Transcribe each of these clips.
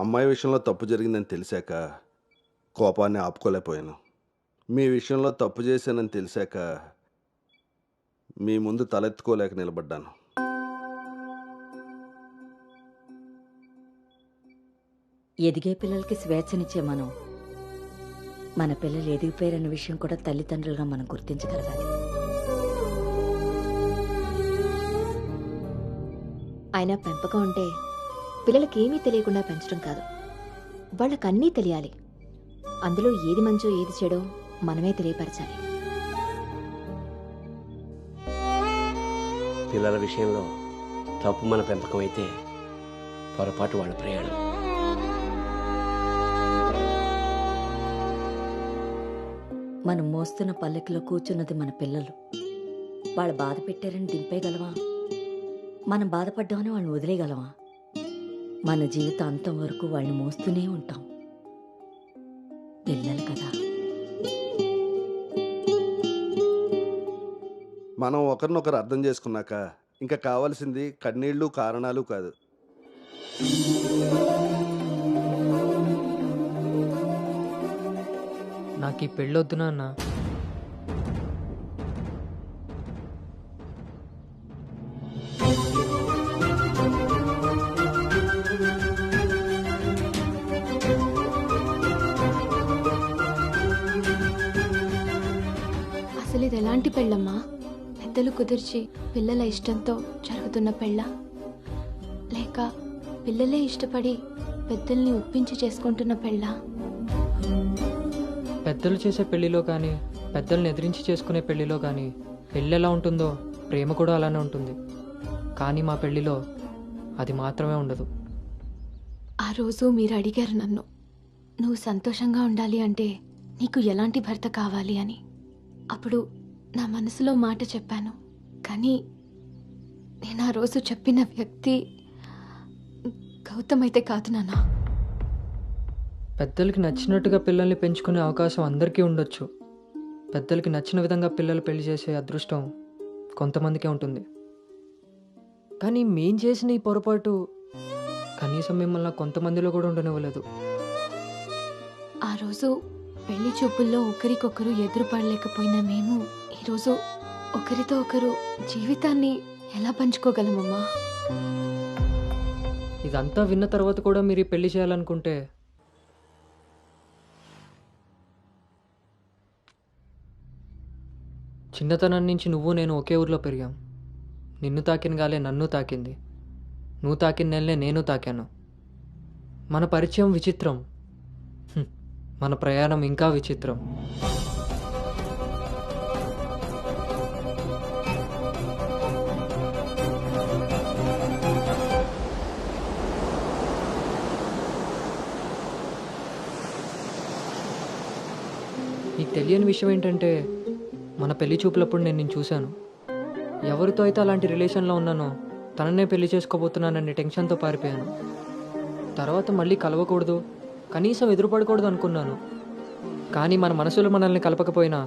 అమ్మాయి విషయంలో తప్పు జరిగిందని తెలిసాక కోపాన్ని ఆపుకోలేకపోయాను. మీ విషయంలో తప్పు చేశానని తెలిసాక మీ ముందు తలెత్తుకోలేక నిలబడ్డాను. ఎదిగే పిల్లలకి స్వేచ్ఛనిచ్చే మనం మన పిల్లలు ఎదిగిపోయారన్న విషయం కూడా తల్లిదండ్రులుగా మనం గుర్తించగలగాలి. అయినా పెంపకం అంటే పిల్లలకేమీ తెలియకుండా పెంచడం కాదు, వాళ్ళకన్నీ తెలియాలి. అందులో ఏది మంచో ఏది చెడో మనమే తెలియపరచాలి. పిల్లల విషయంలో తప్పు మన పెంపకం అయితే పొరపాటు వాళ్ళ ప్రయాణం. మనం మోస్తున్న పల్లెకిలో కూర్చున్నది మన పిల్లలు. వాళ్ళు బాధ పెట్టారని దింపేయగలవా? మనం బాధపడ్డామని వాళ్ళని వదిలేయగలవా? మన జీవితం అంతం వరకు వాళ్ళని మోస్తూనే ఉంటాం. పిల్లలు కదా. మనం ఒకరినొకరు అర్థం చేసుకున్నాక ఇంకా కావాల్సింది కన్నీళ్ళు కారణాలు కాదు. నాకు ఈ పెళ్ళొద్దు నాన్న. అసలు ఇది ఎలాంటి పెళ్ళమ్మా? పెద్దలు కుదిర్చి పిల్లల ఇష్టంతో జరుగుతున్న పెళ్ళ, లేక పిల్లలే ఇష్టపడి పెద్దల్ని ఒప్పించి చేసుకుంటున్న పెళ్ళ? పెద్దలు చేసే పెళ్లిలో కానీ పెద్దల్ని ఎదిరించి చేసుకునే పెళ్లిలో కానీ పెళ్ళి ఎలా ఉంటుందో ప్రేమ కూడా అలానే ఉంటుంది. కానీ మా పెళ్లిలో అది మాత్రమే ఉండదు. ఆ రోజు మీరు అడిగారు నన్ను, నువ్వు సంతోషంగా ఉండాలి అంటే నీకు ఎలాంటి భర్త కావాలి అని. అప్పుడు నా మనసులో మాట చెప్పాను. కానీ నేను ఆ రోజు చెప్పిన వ్యక్తి గౌతమ్ అయితే కాదు నాన్న. పెద్దలకి నచ్చినట్టుగా పిల్లల్ని పెంచుకునే అవకాశం అందరికీ ఉండొచ్చు. పెద్దలకి నచ్చిన విధంగా పిల్లలు పెళ్లి చేసే అదృష్టం కొంతమందికే ఉంటుంది. కానీ మేం చేసిన ఈ పొరపాటు కనీసం మిమ్మల్ని కొంతమందిలో కూడా ఉండనివ్వలేదు. ఆ రోజు పెళ్లి చూపుల్లో ఒకరికొకరు ఎదురుపడలేకపోయినా మేము ఈరోజు ఒకరితో ఒకరు జీవితాన్ని ఎలా పంచుకోగలమమ్మా? ఇదంతా విన్న తర్వాత కూడా మీరు ఈ పెళ్లి చేయాలనుకుంటే చిన్నతనం నుంచి నువ్వు నేను ఒకే ఊర్లో పెరిగాం. నిన్ను తాకిన గాలే నన్ను తాకింది, నువ్వు తాకిన నెలనే నేను తాకాను. మన పరిచయం విచిత్రం, మన ప్రయాణం ఇంకా విచిత్రం. నీకు తెలియని విషయం ఏంటంటే మన పెళ్లి చూపులప్పుడు నేను నిన్ను చూశాను. ఎవరితో అయితే అలాంటి రిలేషన్లో ఉన్నానో తననే పెళ్లి చేసుకోబోతున్నానని టెన్షన్తో పారిపోయాను. తర్వాత మళ్ళీ కలవకూడదు, కనీసం ఎదురుపడకూడదు అనుకున్నాను. కానీ మన మనసులు మనల్ని కలపకపోయినా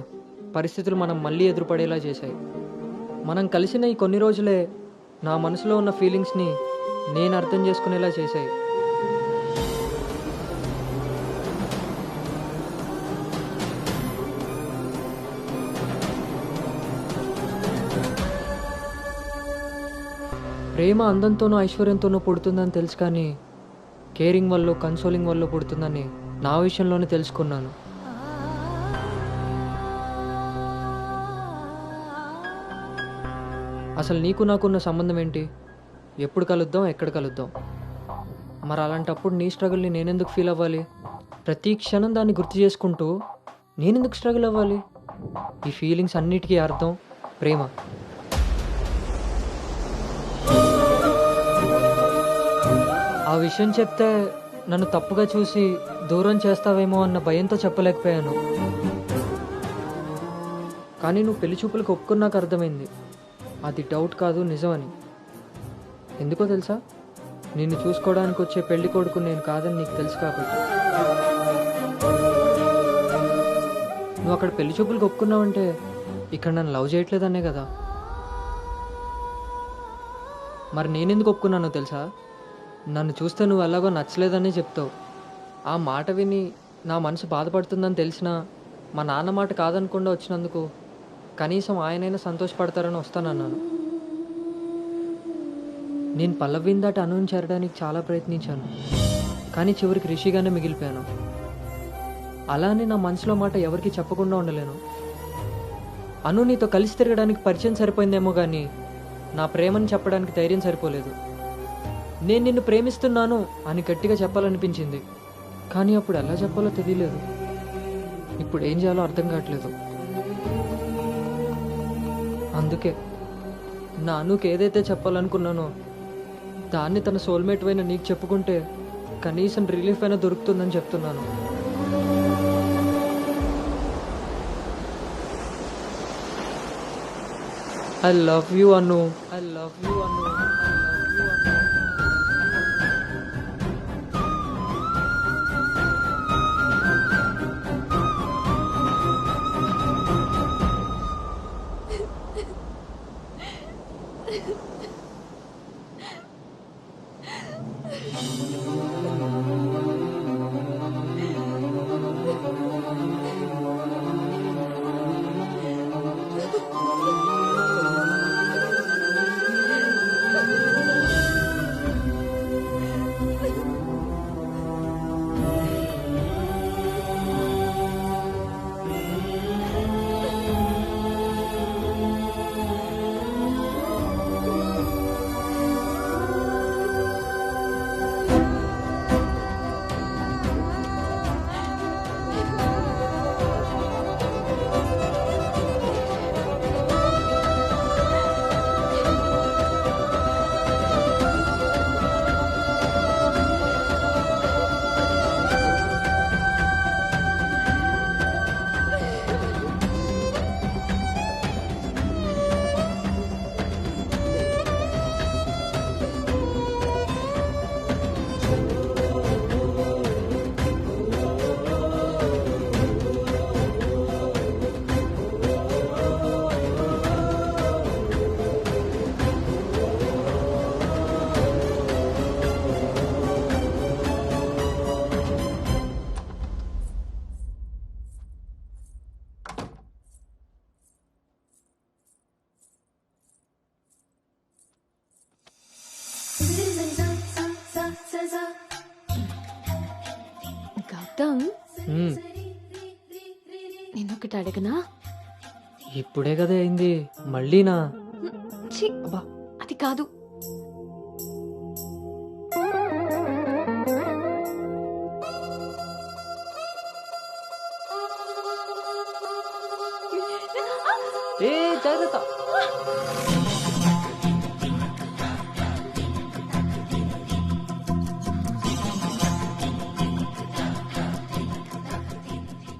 పరిస్థితులు మనం మళ్ళీ ఎదురుపడేలా చేశాయి. మనం కలిసిన ఈ కొన్ని రోజులే నా మనసులో ఉన్న ఫీలింగ్స్ని నేను అర్థం చేసుకునేలా చేశాయి. ప్రేమ అందంతోనూ ఐశ్వర్యంతోనూ పుడుతుందని తెలుసు, కానీ కేరింగ్ వల్ల కన్సోలింగ్ వల్ల పుడుతుందని నా విషయంలోనే తెలుసుకున్నాను. అసలు నీకు నాకున్న సంబంధం ఏంటి? ఎప్పుడు కలుద్దాం, ఎక్కడ కలుద్దాం? మరి అలాంటప్పుడు నీ స్ట్రగుల్ని నేనెందుకు ఫీల్ అవ్వాలి? ప్రతి క్షణం దాన్ని గుర్తు చేసుకుంటూ నేనెందుకు స్ట్రగుల్ అవ్వాలి? ఈ ఫీలింగ్స్ అన్నిటికీ అర్థం ప్రేమ. ఆ విషయం చెప్తే నన్ను తప్పుగా చూసి దూరం చేస్తావేమో అన్న భయంతో చెప్పలేకపోయాను. కానీ నువ్వు పెళ్లి చూపులకు ఒప్పుకున్నాక అర్థమైంది అది డౌట్ కాదు, నిజమని. ఎందుకో తెలుసా? నిన్ను చూసుకోవడానికి వచ్చే పెళ్లి కొడుకు నేను కాదని నీకు తెలుసు కాబట్టి. నువ్వు అక్కడ పెళ్లి చూపులకు ఒప్పుకున్నావంటే ఇక్కడ నన్ను లవ్ చేయట్లేదనే కదా. మరి నేనెందుకు ఒప్పుకున్నానో తెలుసా? నన్ను చూస్తే నువ్వు ఎలాగో నచ్చలేదని చెప్తావు. ఆ మాట విని నా మనసు బాధపడుతుందని తెలిసినా మా నాన్న మాట కాదనకుండా వచ్చినందుకు కనీసం ఆయనైనా సంతోషపడతారని వస్తానన్నాను. నేను పల్లవిని దాటి అనుని చేరడానికి చాలా ప్రయత్నించాను, కానీ చివరికి రిషిగానే మిగిలిపోయాను. అలానే నా మనసులో మాట ఎవరికి చెప్పకుండా ఉండలేను. అను నీతో కలిసి తిరగడానికి పరిచయం సరిపోయిందేమో కానీ నా ప్రేమని చెప్పడానికి ధైర్యం సరిపోలేదు. నేను నిన్ను ప్రేమిస్తున్నాను అని గట్టిగా చెప్పాలనిపించింది, కానీ అప్పుడు ఎలా చెప్పాలో తెలియలేదు. ఇప్పుడు ఏం చేయాలో అర్థం కావట్లేదు. అందుకే నా అనుకి ఏదైతే చెప్పాలనుకున్నానో దాన్ని తన సోల్మేట్ అయిన నీకు చెప్పుకుంటే కనీసం రిలీఫ్ అయినా దొరుకుతుందని చెప్తున్నాను. I love you, Anu. I love you, Anu. I love you, Anu. Gautam, నేనొకటి అడగనా? ఇప్పుడే కదా అయింది, మళ్ళీనా? ఛీ, అది కాదు. ఏ జాగ్రత్త.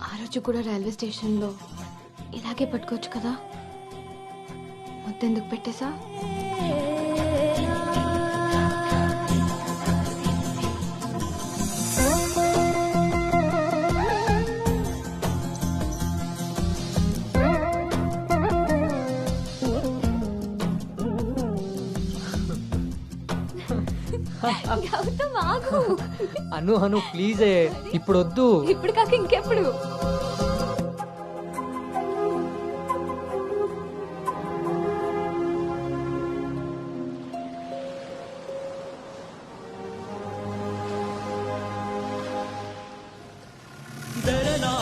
ఆ రోజు కూడా రైల్వే స్టేషన్లో ఇలాగే పట్టుకోవచ్చు కదా, మొత్తెందుకు పెట్టేసా? గౌతమ్ ఆగు. అను అను ప్లీజే, ఇప్పుడు వద్దు. ఇప్పుడు కాక ఇంకెప్పుడు? దరనా